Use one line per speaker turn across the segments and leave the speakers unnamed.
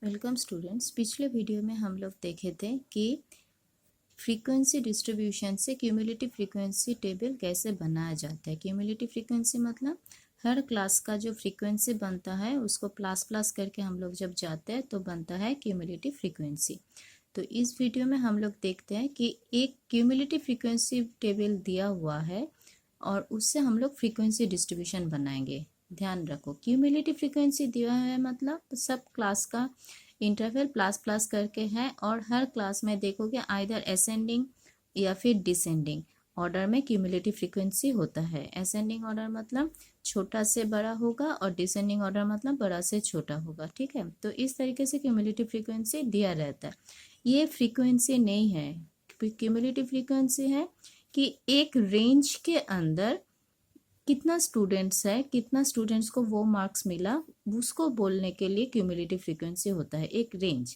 Welcome students. पिछले video में हम लोग देखे थे कि फ्रीक्वेंसी डिस्ट्रीब्यूशन से क्यूमुलेटिव फ्रीक्वेंसी टेबल कैसे बनाया जाता है। क्यूमुलेटिव फ्रीक्वेंसी मतलब हर क्लास का जो फ्रीक्वेंसी बनता है उसको प्लस प्लस करके हम लोग जब जाते हैं तो बनता है क्यूमुलेटिव फ्रीक्वेंसी। तो इस वीडियो में हम लोग देखते हैं कि एक क्यूमुलेटिव फ्रीक्वेंसी टेबल दिया हुआ है और उससे हम लोग फ्रीक्वेंसी डिस्ट्रीब्यूशन बनाएंगे। ध्यान रखो, क्यूमुलेटिव फ्रीक्वेंसी दिया है मतलब सब क्लास का इंटरवल प्लस प्लस करके है और हर क्लास में देखोगे आइदर असेंडिंग या फिर डिसेंडिंग ऑर्डर में क्यूमुलेटिव फ्रीक्वेंसी होता है। असेंडिंग ऑर्डर मतलब छोटा से बड़ा होगा और डिसेंडिंग ऑर्डर मतलब बड़ा से छोटा होगा। ठीक है, तो इस तरीके से क्यूमुलेटिव फ्रीक्वेंसी दिया रहता है। ये फ्रीक्वेंसी नहीं है, क्यूमुलेटिव फ्रीक्वेंसी है कि एक रेंज के अंदर कितना स्टूडेंट्स है, कितना स्टूडेंट्स को वो मार्क्स मिला, उसको बोलने के लिए क्यूमुलेटिव फ्रीक्वेंसी होता है एक रेंज।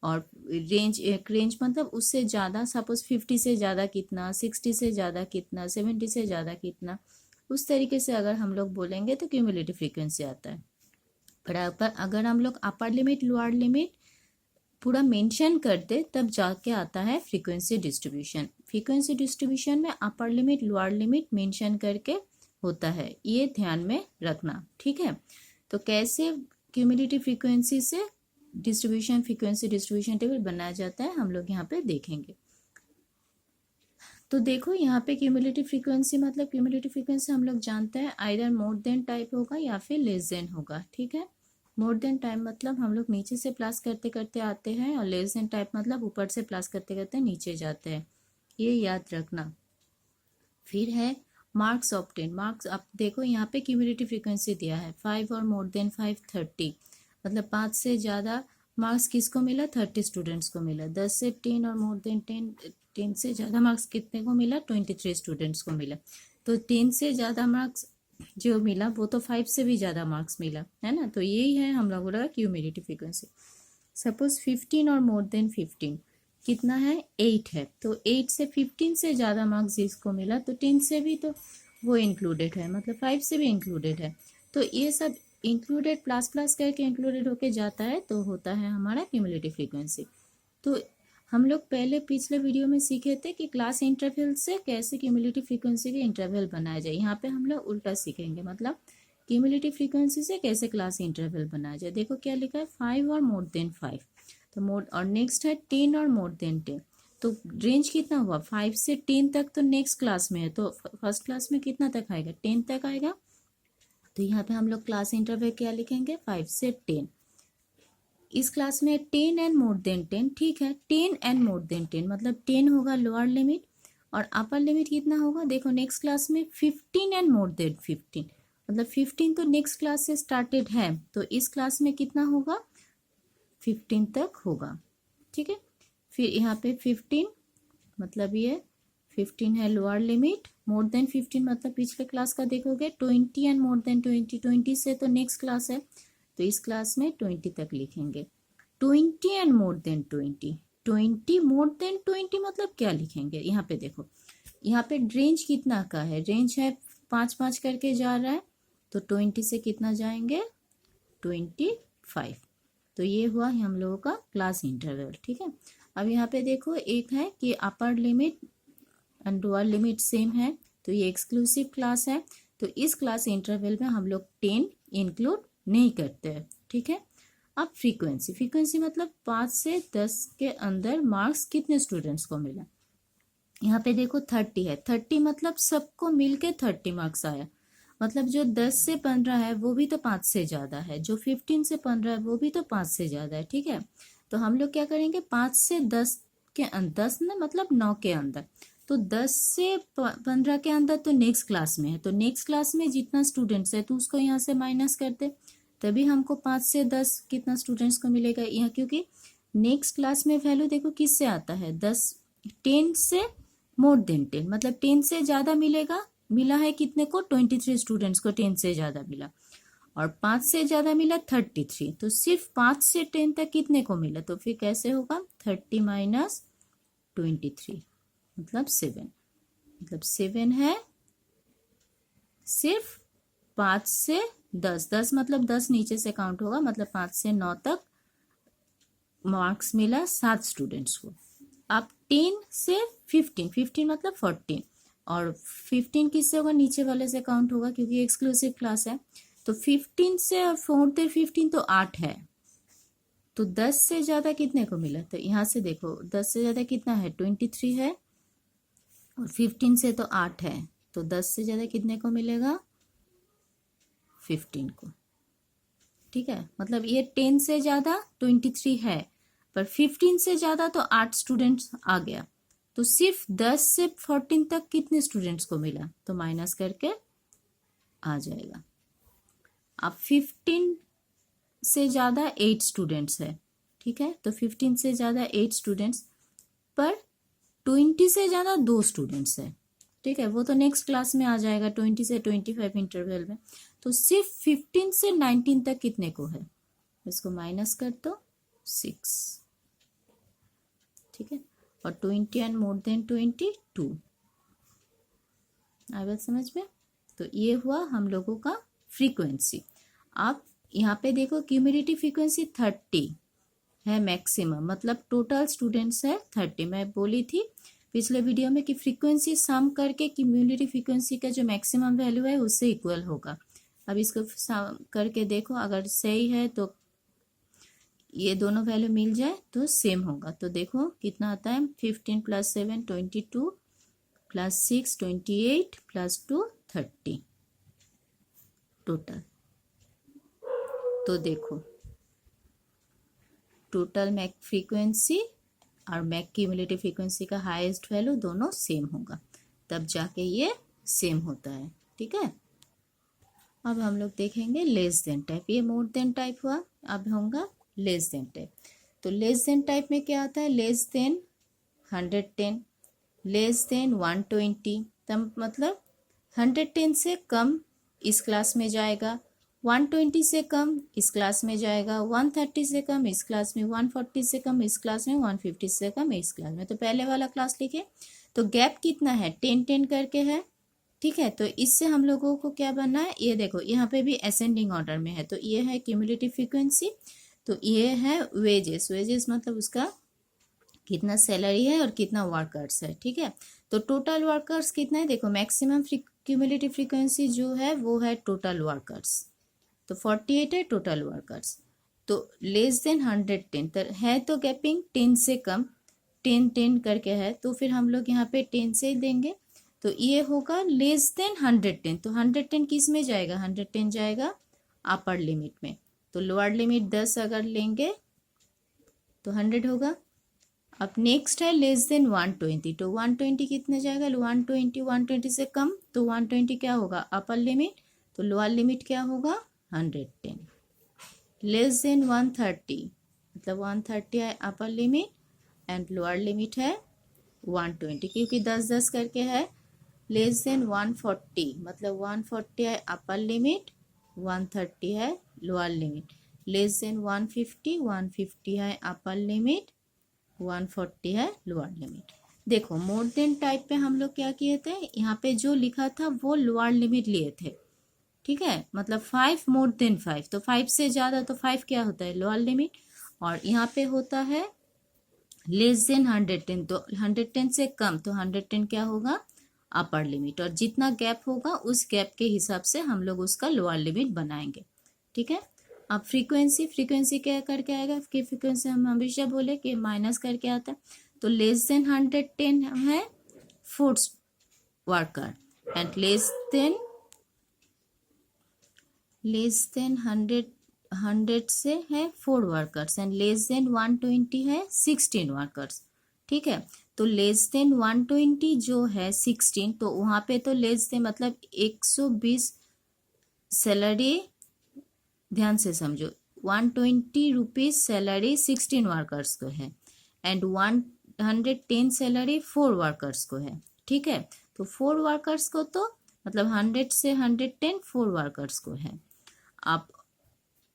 और एक रेंज मतलब उससे ज़्यादा, सपोज 50 से ज़्यादा कितना, 60 से ज़्यादा कितना, 70 से ज़्यादा कितना, उस तरीके से अगर हम लोग बोलेंगे तो क्यूमुलेटिव फ्रीक्वेंसी आता है। पर अगर हम लोग अपर लिमिट लोअर लिमिट पूरा मेंशन कर दे तब जाके आता है फ्रीक्वेंसी डिस्ट्रीब्यूशन। फ्रीक्वेंसी डिस्ट्रीब्यूशन में upper limit lower limit mention करके होता है, ये ध्यान में रखना। ठीक है, तो कैसे क्यूमुलेटिव फ्रीक्वेंसी से डिस्ट्रीब्यूशन फ्रीक्वेंसी डिस्ट्रीब्यूशन टेबल बनाया जाता है हम लोग यहाँ पे देखेंगे। तो देखो यहाँ पे क्यूमुलेटिव फ्रीक्वेंसी मतलब क्यूमुलेटिव फ्रीक्वेंसी हम लोग जानते हैं आइदर मोर देन टाइप होगा या फिर लेस देन होगा। ठीक है, मोर देन टाइप मतलब हम लोग नीचे से प्लस करते करते आते हैं और लेस देन टाइप मतलब ऊपर से प्लस करते करते नीचे जाते हैं, ये याद रखना। फिर है मार्क्स ऑब्टेन। मार्क्स आप देखो यहाँ पे क्यूमुलेटिव फ्रीक्वेंसी दिया है 5 और मोर देन 5 30, मतलब 5 से ज़्यादा मार्क्स किसको मिला, 30 स्टूडेंट्स को मिला। 10 से 10 और मोर देन 10 से ज़्यादा मार्क्स कितने को मिला, 23 स्टूडेंट्स को मिला। तो 10 से ज़्यादा मार्क्स जो मिला वो तो 5 से भी ज़्यादा मार्क्स मिला है ना, तो यही है हम लोगों का क्यूमुलेटिव फ्रीक्वेंसी। सपोज 15 और मोर देन 15 कितना है, 8 है, तो 8 से 15 से ज़्यादा मार्क्स जिसको मिला तो 10 से भी तो वो इंक्लूडेड है, मतलब 5 से भी इंक्लूडेड है। तो ये सब इंक्लूडेड प्लस प्लस करके इंक्लूडेड होके जाता है तो होता है हमारा क्यूमुलेटिव फ्रीक्वेंसी। तो हम लोग पहले पिछले वीडियो में सीखे थे कि क्लास इंटरवल से कैसे क्यूमुलेटिव फ्रीक्वेंसी के इंटरवल बनाया जाए। यहाँ पे हम लोग उल्टा सीखेंगे, मतलब क्यूमुलेटिव फ्रीक्वेंसी से कैसे क्लास इंटरवल बनाया जाए। देखो क्या लिखा है, 5 और मोर देन 5, तो मोर, और नेक्स्ट है 10 और मोर देन 10। तो रेंज कितना हुआ, 5 से 10 तक तो नेक्स्ट क्लास में है, तो फर्स्ट क्लास में कितना तक आएगा, 10 तक आएगा। तो यहाँ पे हम लोग क्लास इंटरवल क्या लिखेंगे, 5 से 10। इस क्लास में 10 एंड मोर देन 10, ठीक है, 10 एंड मोर देन 10 मतलब 10 होगा लोअर लिमिट और अपर लिमिट कितना होगा, देखो नेक्स्ट क्लास में 15 एंड मोर देन 15, मतलब 15 तो नेक्स्ट क्लास से स्टार्टेड है, तो इस क्लास में कितना होगा, 15 तक होगा। ठीक है, फिर यहाँ पे 15 मतलब ये 15 है लोअर लिमिट, मोर देन 15 मतलब पिछले क्लास का देखोगे 20 एंड मोर देन 20, 20 से तो नेक्स्ट क्लास है, तो इस क्लास में 20 तक लिखेंगे। 20 and more than 20, 20 more than 20 मतलब क्या लिखेंगे, यहाँ पे देखो, यहाँ पे रेंज कितना का है, रेंज है 5 5 करके जा रहा है, तो 20 से कितना जाएंगे, 25। तो ये हुआ हम लोगों का क्लास इंटरवल। ठीक है, अब यहाँ पे देखो एक है कि upper limit and lower limit same है, तो ये एक्सक्लूसिव क्लास है, तो इस क्लास इंटरवल में हम लोग 10 इंक्लूड नहीं करते हैं। ठीक है, अब फ्रीक्वेंसी, फ्रीक्वेंसी मतलब 5 से 10 के अंदर मार्क्स कितने स्टूडेंट्स को मिला। यहाँ पे देखो 30 है, 30 मतलब सबको मिलके 30 मार्क्स आया, मतलब जो 10 से 15 है वो भी तो 5 से ज़्यादा है, जो 15 से 15 है वो भी तो 5 से ज़्यादा है। ठीक है, तो हम लोग क्या करेंगे, 5 से 10 के अंदर, 10 ना मतलब 9 के अंदर, तो 10 से 15 के अंदर तो नेक्स्ट क्लास में है, तो नेक्स्ट क्लास में जितना स्टूडेंट्स है तो उसको यहाँ से माइनस करते, तभी हमको 5 से 10 कितना स्टूडेंट्स को मिलेगा यहाँ, क्योंकि नेक्स्ट क्लास में वैल्यू देखो किससे आता है, 10 10 से मोर देन 10 मतलब 10 से ज़्यादा मिलेगा, मिला है कितने को, 23 स्टूडेंट्स को 10 से ज़्यादा मिला, और 5 से ज़्यादा मिला 33, तो सिर्फ 5 से 10 तक कितने को मिला, तो फिर कैसे होगा, 30 माइनस 23 मतलब 7, मतलब 7 है सिर्फ 5 से 10, 10 मतलब 10 नीचे से काउंट होगा, मतलब 5 से 9 तक मार्क्स मिला 7 स्टूडेंट्स को। अब 10 से 15 मतलब 14, और 15 किससे होगा, नीचे वाले से काउंट होगा क्योंकि एक्सक्लूसिव क्लास है। तो 15 से 4 से 15 तो 8 है। तो 10 से ज्यादा कितने को मिला, तो यहाँ से देखो 10 से ज्यादा कितना है, 23 है, और 15 से तो 8 है, तो 10 से ज्यादा कितने को मिलेगा, 15 को। ठीक है, मतलब ये 10 से ज्यादा 23 है, पर 15 से ज्यादा तो 8 स्टूडेंट्स आ गया। तो सिर्फ 10 से 14 तक कितने स्टूडेंट्स को मिला, तो माइनस करके आ जाएगा। अब 15 से ज्यादा 8 स्टूडेंट्स है, ठीक है, तो 15 से ज्यादा 8 स्टूडेंट्स, पर 20 से ज्यादा 2 स्टूडेंट्स है। ठीक है, वो तो नेक्स्ट क्लास में आ जाएगा 20 से 25 इंटरवल में। तो सिर्फ 15 से 19 तक कितने को है, इसको माइनस कर दो 6। ठीक है, और 20 एंड मोर देन 22 आई बात समझ में। तो ये हुआ हम लोगों का फ्रीक्वेंसी। आप यहाँ पे देखो क्यूमुलेटिव फ्रीक्वेंसी 30 है मैक्सिमम, मतलब टोटल स्टूडेंट्स है 30। मैं बोली थी पिछले वीडियो में कि फ्रीक्वेंसी सम करके क्यूमुलेटिव फ्रीक्वेंसी का जो मैक्सिमम वैल्यू है उससे इक्वल होगा। अब इसको करके देखो, अगर सही है तो ये दोनों वैल्यू मिल जाए तो सेम होगा। तो देखो कितना आता है, 15 + 7 22 + 6 28 + 2 30 टोटल। तो देखो टोटल मैक फ्रीक्वेंसी और मैक क्यूमुलेटिव फ्रीक्वेंसी का हाईएस्ट वैल्यू दोनों सेम होगा, तब जाके ये सेम होता है। ठीक है, अब हम लोग देखेंगे लेस देन टाइप। ये मोर देन टाइप हुआ, अब होगा लेस देन टाइप। तो लेस देन टाइप में क्या आता है, लेस देन 110, लेस देन 120, तब मतलब 110 से कम इस क्लास में जाएगा, 120 से कम इस क्लास में जाएगा, 130 से कम इस क्लास में, 140 से कम इस क्लास में, 150 से कम इस क्लास में। तो पहले वाला क्लास लिखे, तो गैप कितना है, 10-10 करके है। ठीक है, तो इससे हम लोगों को क्या बनना है, ये देखो यहाँ पे भी असेंडिंग ऑर्डर में है। तो ये है क्यूमुलेटिव फ्रीक्वेंसी, तो ये है वेजेस। वेजेस मतलब उसका कितना सैलरी है और कितना वर्कर्स है। ठीक है, तो टोटल वर्कर्स कितना है, देखो मैक्सिमम क्यूमुलेटिव फ्रीक्वेंसी जो है वो है टोटल वर्कर्स, तो 48 है टोटल वर्कर्स। तो लेस देन 110 है, तो गैपिंग 10 से कम, 10-10 करके है, तो फिर हम लोग यहाँ पे 10 से ही देंगे। तो ये होगा लेस देन 110। तो 110 किस में जाएगा, 110 जाएगा अपर लिमिट में। तो लोअर लिमिट 10 अगर लेंगे तो 100 होगा। अब नेक्स्ट है लेस देन 120। तो 120 कितने जाएगा, 120 से कम, तो 120 क्या होगा अपर लिमिट, तो लोअर लिमिट क्या होगा 110। लेस देन 130 मतलब 130 है upper limit and lower limit है 120, क्योंकि 10-10 करके है। लेस देन 140 मतलब 140 है अपर लिमिट, 130 है लोअर लिमिट। लेस देन 150 है अपर लिमिट, 140 है लोअर लिमिट। देखो मोर देन टाइप पे हम लोग क्या किए थे, यहाँ पे जो लिखा था वो लोअर लिमिट लिए थे। ठीक है, मतलब 5 मोर देन 5, तो 5 से ज्यादा तो 5 क्या होता है लोअर लिमिट, और यहाँ पे होता है लेस देन 110, तो 110 से कम, तो 110 क्या होगा अपर लिमिट, और जितना गैप होगा उस गैप के हिसाब से हम लोग उसका लोअर लिमिट बनाएंगे। ठीक है, अब फ्रीक्वेंसी क्या करके आएगा, कि फ्रीक्वेंसी हम हमेशा बोले कि माइनस करके आता है। तो लेस देन 110 है 4 वर्कर एंड लेस देन 100 से है 4 वर्कर्स एंड लेस देन 120 है 16 वर्कर्स। ठीक है, तो लेस देन 120 जो है 16, तो वहां पे तो लेस देन मतलब 120 सैलरी, ध्यान से समझो, 120 रुपीज सैलरी 16 वर्कर्स को है एंड 110 सैलरी 4 वर्कर्स को है। ठीक है, तो 4 वर्कर्स को तो मतलब 100 से 110 4 वर्कर्स को है। अब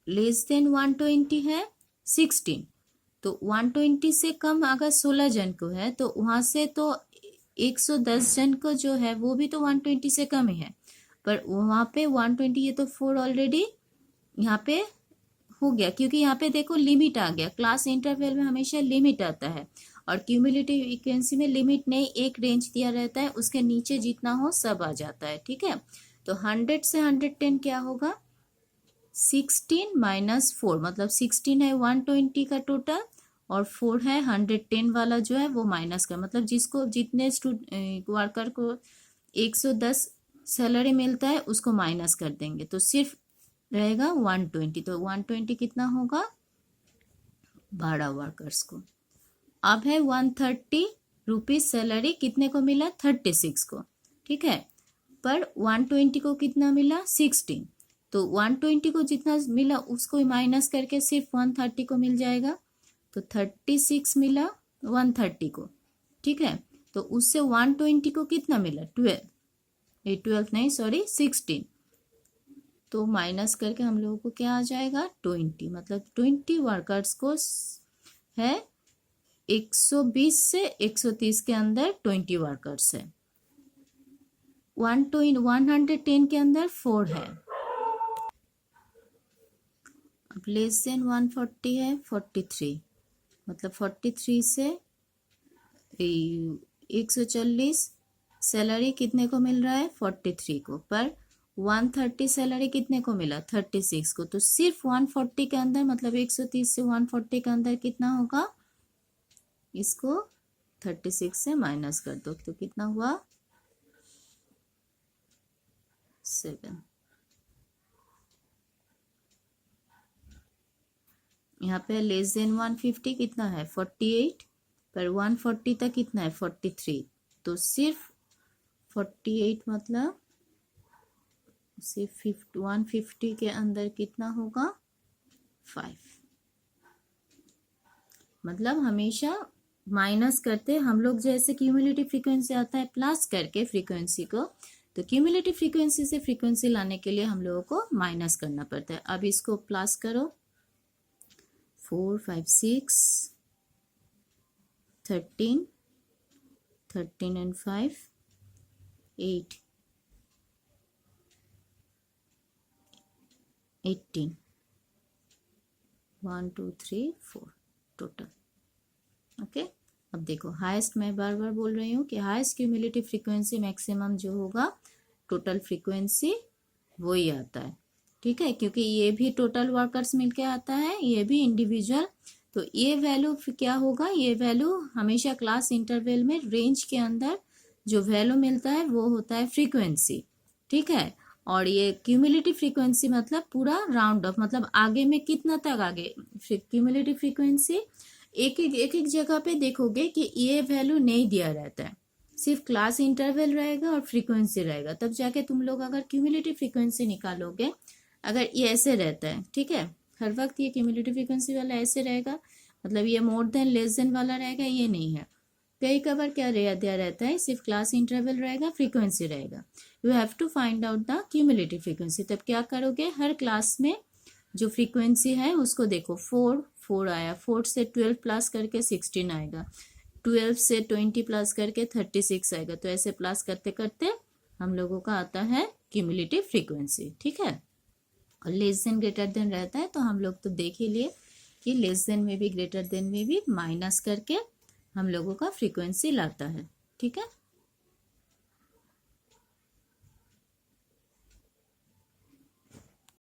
लेस देन 120 है 16, तो 120 से कम अगर 16 जन को है, तो वहां से तो 110 जन को जो है वो भी तो 120 से कम ही है, पर वहां पे 120, ये तो 4 ऑलरेडी यहाँ पे हो गया, क्योंकि यहाँ पे देखो लिमिट आ गया, क्लास इंटरवल में हमेशा लिमिट आता है और क्यूमुलेटिव फ्रीक्वेंसी में लिमिट नहीं, एक रेंज दिया रहता है, उसके नीचे जितना हो सब आ जाता है। ठीक है, तो 100 से 110 क्या होगा, 16 माइनस 4, मतलब 16 है 120 का टोटल और 4 है 110 वाला जो है वो माइनस का, मतलब जिसको जितने वर्कर को 110 सैलरी मिलता है उसको माइनस कर देंगे तो सिर्फ रहेगा 120। तो 120 कितना होगा, 12 वर्कर्स को। अब है 130 रुपीज सैलरी कितने को मिला, 36 को। ठीक है, पर 120 को कितना मिला, 16, तो 120 को जितना मिला उसको माइनस करके सिर्फ 130 को मिल जाएगा, तो 36 मिला 130 को। ठीक है, तो उससे 120 को कितना मिला, 12 नहीं सॉरी 16, तो माइनस करके हम लोगों को क्या आ जाएगा, 20, मतलब 20 वर्कर्स को है 120 से 130 के अंदर 20 वर्कर्स है, 110 के अंदर 4 है। अब लेस देन 140 है 43, मतलब 43 से 140 सैलरी कितने को मिल रहा है, 43 को, पर 130 सैलरी कितने को मिला, 36 को, तो सिर्फ 140 के अंदर, मतलब 130 से 140 के अंदर कितना होगा, इसको 36 से माइनस कर दो तो कितना हुआ, 7। यहाँ पे लेस देन 150 कितना है, 48, पर 140 तक कितना है, 43, तो सिर्फ 48 मतलब सिर्फ 150 के अंदर कितना होगा, 5। मतलब हमेशा माइनस करते हम लोग, जैसे क्यूमुलेटिव फ्रीक्वेंसी आता है प्लस करके फ्रीक्वेंसी को, तो क्यूमुलेटिव फ्रीक्वेंसी से फ्रीक्वेंसी लाने के लिए हम लोगों को माइनस करना पड़ता है। अब इसको प्लस करो, 4 5 6 13 13 and 5 8 18 1 2 3 4 टोटल। ओके, अब देखो हाईएस्ट, मैं बार बार बोल रही हूँ कि हाईएस्ट क्यूमुलेटिव फ्रीक्वेंसी मैक्सिमम जो होगा टोटल फ्रीक्वेंसी वही आता है। ठीक है, क्योंकि ये भी टोटल वर्कर्स मिलके आता है, ये भी इंडिविजुअल, तो ये वैल्यू क्या होगा, ये वैल्यू हमेशा क्लास इंटरवल में रेंज के अंदर जो वैल्यू मिलता है वो होता है फ्रीक्वेंसी। ठीक है, और ये क्यूमुलेटिव फ्रीक्वेंसी मतलब पूरा राउंड ऑफ, मतलब आगे में कितना तक आगे क्यूमुलेटिव फ्रीक्वेंसी एक जगह पे देखोगे कि ये वैल्यू नहीं दिया रहता है, सिर्फ क्लास इंटरवल रहेगा और फ्रीक्वेंसी रहेगा, तब जाके तुम लोग अगर क्यूमुलेटिव फ्रीक्वेंसी निकालोगे, अगर ये ऐसे रहता है, ठीक है, हर वक्त ये क्यूमुलेटिव फ्रीक्वेंसी वाला ऐसे रहेगा, मतलब ये मोर देन लेस देन वाला रहेगा, ये नहीं है। कई कवर क्या दिया रहता है, सिर्फ क्लास इंटरवल रहेगा, फ्रीक्वेंसी रहेगा। You have to find out the cumulative frequency. तब क्या करोगे, हर क्लास में जो फ्रीक्वेंसी है उसको देखो, 4 आया, 4 से 12 प्लस करके 16 आएगा, 12 से 20 प्लस करके 36 आएगा, तो ऐसे प्लस करते करते हम लोगों का आता है क्यूमुलेटिव फ्रीक्वेंसी। ठीक है, और लेस देन ग्रेटर देन रहता है तो हम लोग तो देख ही लिए कि लेस देन में भी ग्रेटर देन में भी माइनस करके हम लोगों का फ्रीक्वेंसी लाता है। ठीक है।